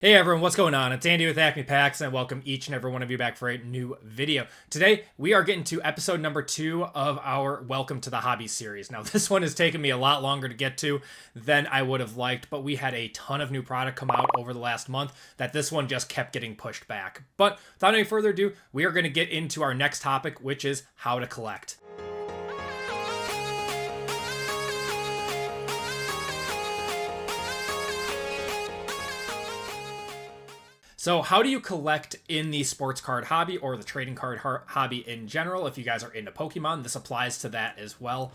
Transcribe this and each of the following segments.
Hey everyone, what's going on? It's Andy with Acme Packs, and welcome each and every one of you back for a new video. Today, we are getting to episode number 2 of our Welcome to the Hobby series. Now, this one has taken me a lot longer to get to than I would have liked, but we had a ton of new product come out over the last month that this one just kept getting pushed back. But without any further ado, we are going to get into our next topic, which is how to collect. So how do you collect in the sports card hobby or the trading card hobby in general? If you guys are into Pokemon, this applies to that as well.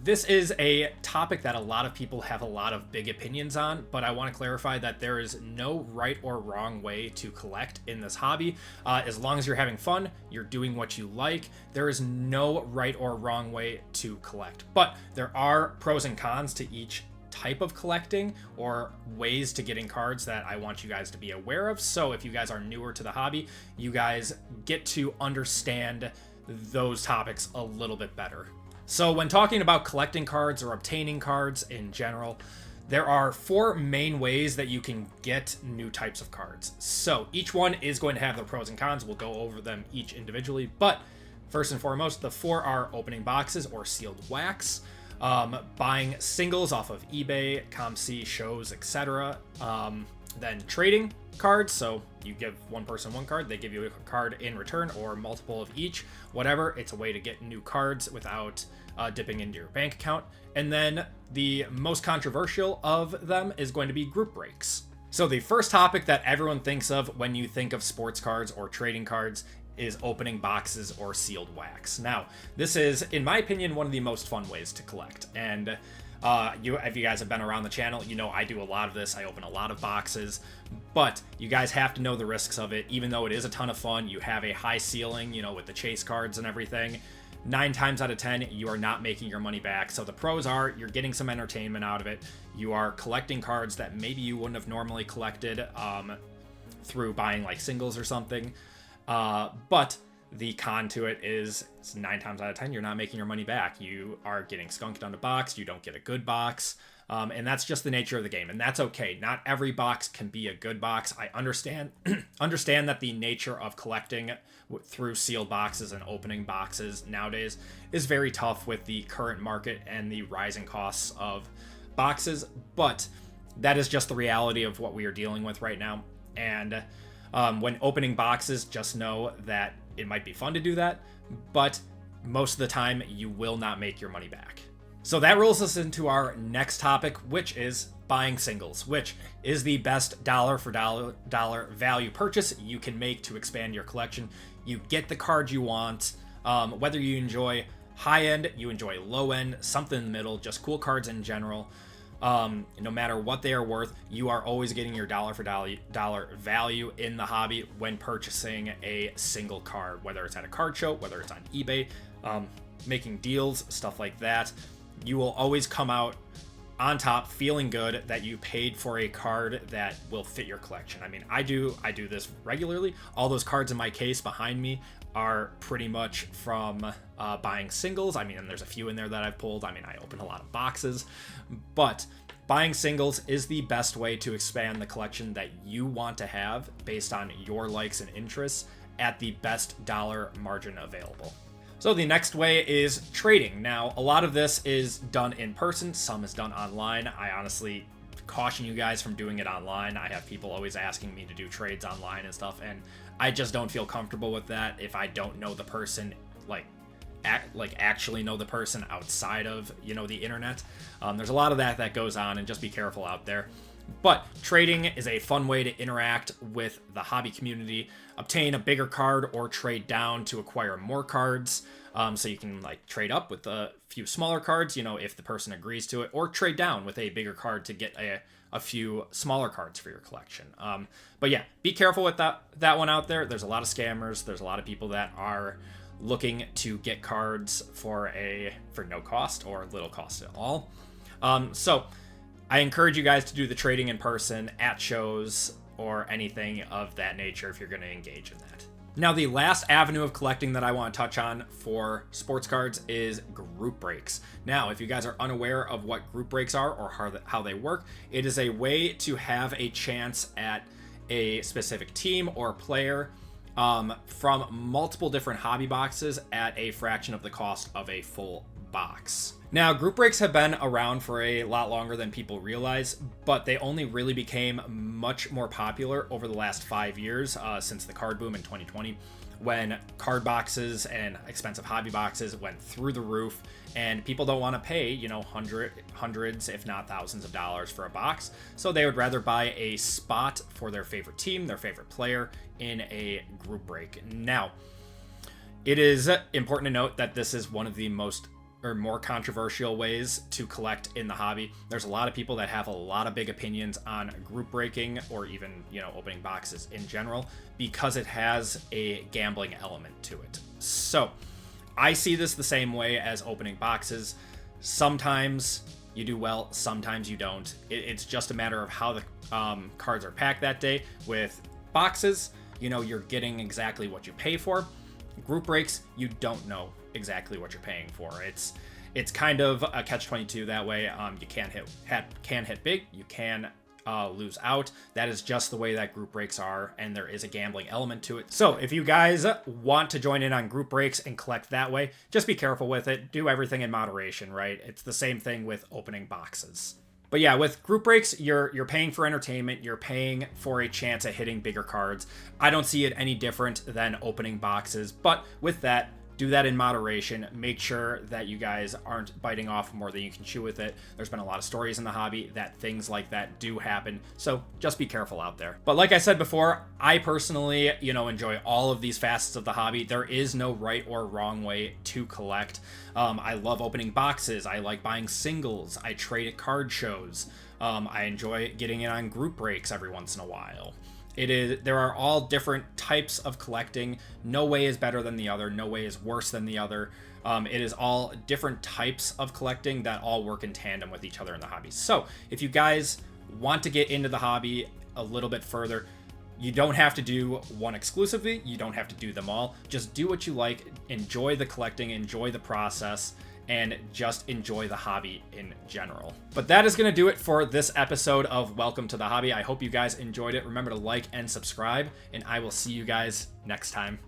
This is a topic that a lot of people have a lot of big opinions on, but I want to clarify that there is no right or wrong way to collect in this hobby. As long as you're having fun, you're doing what you like, there is no right or wrong way to collect. But there are pros and cons to each type of collecting or ways to getting cards that I want you guys to be aware of. So if you guys are newer to the hobby, you guys get to understand those topics a little bit better. So when talking about collecting cards or obtaining cards in general, there are 4 main ways that you can get new types of cards. So each one is going to have their pros and cons. We'll go over them each individually, but first and foremost, the 4 are opening boxes or sealed wax, buying singles off of eBay, ComC, shows, etc. Then trading cards, so you give one person one card, they give you a card in return or multiple of each, whatever. It's a way to get new cards without dipping into your bank account. And then the most controversial of them is going to be group breaks. So the first topic that everyone thinks of when you think of sports cards or trading cards is opening boxes or sealed wax. Now, this is, in my opinion, one of the most fun ways to collect. And if you guys have been around the channel, you know I do a lot of this. I open a lot of boxes, but you guys have to know the risks of it. Even though it is a ton of fun, you have a high ceiling, you know, with the chase cards and everything. 9 times out of 10, you are not making your money back. So the pros are you're getting some entertainment out of it. You are collecting cards that maybe you wouldn't have normally collected through buying like singles or something. But the con to it is 9 times out of 10, you're not making your money back. You are getting skunked on a box. You don't get a good box. And that's just the nature of the game. And that's okay. Not every box can be a good box. I understand, understand that the nature of collecting through sealed boxes and opening boxes nowadays is very tough with the current market and the rising costs of boxes. But that is just the reality of what we are dealing with right now. And when opening boxes, just know that it might be fun to do that, but most of the time you will not make your money back. So that rolls us into our next topic, which is buying singles, which is the best dollar for dollar value purchase you can make to expand your collection. You get the card you want, whether you enjoy high end, you enjoy low end, something in the middle, just cool cards in general. No matter what they are worth, you are always getting your dollar for dollar value in the hobby when purchasing a single card, whether it's at a card show, whether it's on eBay, making deals, stuff like that. You will always come out on top feeling good that you paid for a card that will fit your collection. I mean, I do this regularly. All those cards in my case behind me are pretty much from buying singles. I mean, and there's a few in there that I've pulled. I mean, I open a lot of boxes, but buying singles is the best way to expand the collection that you want to have based on your likes and interests at the best dollar margin available. So the next way is trading. Now, a lot of this is done in person. Some is done online. I honestly caution you guys from doing it online. I have people always asking me to do trades online and stuff, and I just don't feel comfortable with that if I don't know the person, actually know the person outside of, you know, the internet. There's a lot of that goes on, and just be careful out there. But trading is a fun way to interact with the hobby community, obtain a bigger card or trade down to acquire more cards. So you can like trade up with a few smaller cards, you know, if the person agrees to it, or trade down with a bigger card to get a few smaller cards for your collection. But yeah, be careful with that one out there. There's a lot of scammers. There's a lot of people that are looking to get cards for no cost or little cost at all. So I encourage you guys to do the trading in person at shows or anything of that nature if you're going to engage in that. Now, the last avenue of collecting that I want to touch on for sports cards is group breaks. Now, if you guys are unaware of what group breaks are or how they work, it is a way to have a chance at a specific team or player from multiple different hobby boxes at a fraction of the cost of a full box. Now, group breaks have been around for a lot longer than people realize, but they only really became much more popular over the last 5 years, since the card boom in 2020, when card boxes and expensive hobby boxes went through the roof, and people don't want to pay, hundreds, if not thousands of dollars for a box. So they would rather buy a spot for their favorite team, their favorite player in a group break. Now, it is important to note that this is one of the more controversial ways to collect in the hobby. There's a lot of people that have a lot of big opinions on group breaking or even, opening boxes in general, because it has a gambling element to it. So I see this the same way as opening boxes. Sometimes you do well, sometimes you don't. It's just a matter of how the cards are packed that day. With boxes, you're getting exactly what you pay for. Group breaks, you don't know exactly what you're paying for. It's kind of a catch-22 that way. You can hit big, you can lose out. That is just the way that group breaks are, and there is a gambling element to it. So if you guys want to join in on group breaks and collect that way, just be careful with it. Do everything in moderation, right? It's the same thing with opening boxes. But yeah, with group breaks, you're paying for entertainment, you're paying for a chance at hitting bigger cards. I don't see it any different than opening boxes, but with that, do that in moderation. Make sure that you guys aren't biting off more than you can chew with it. There's been a lot of stories in the hobby that things like that do happen, so just be careful out there. But like I said before, I personally, enjoy all of these facets of the hobby. There is no right or wrong way to collect. I love opening boxes. I like buying singles. I trade at card shows. I enjoy getting in on group breaks every once in a while. There are all different types of collecting. No way is better than the other. No way is worse than the other. It is all different types of collecting that all work in tandem with each other in the hobby. So if you guys want to get into the hobby a little bit further, you don't have to do one exclusively. You don't have to do them all. Just do what you like. Enjoy the collecting. Enjoy the process. And just enjoy the hobby in general. But that is going to do it for this episode of Welcome to the Hobby. I hope you guys enjoyed it. Remember to like and subscribe, and I will see you guys next time.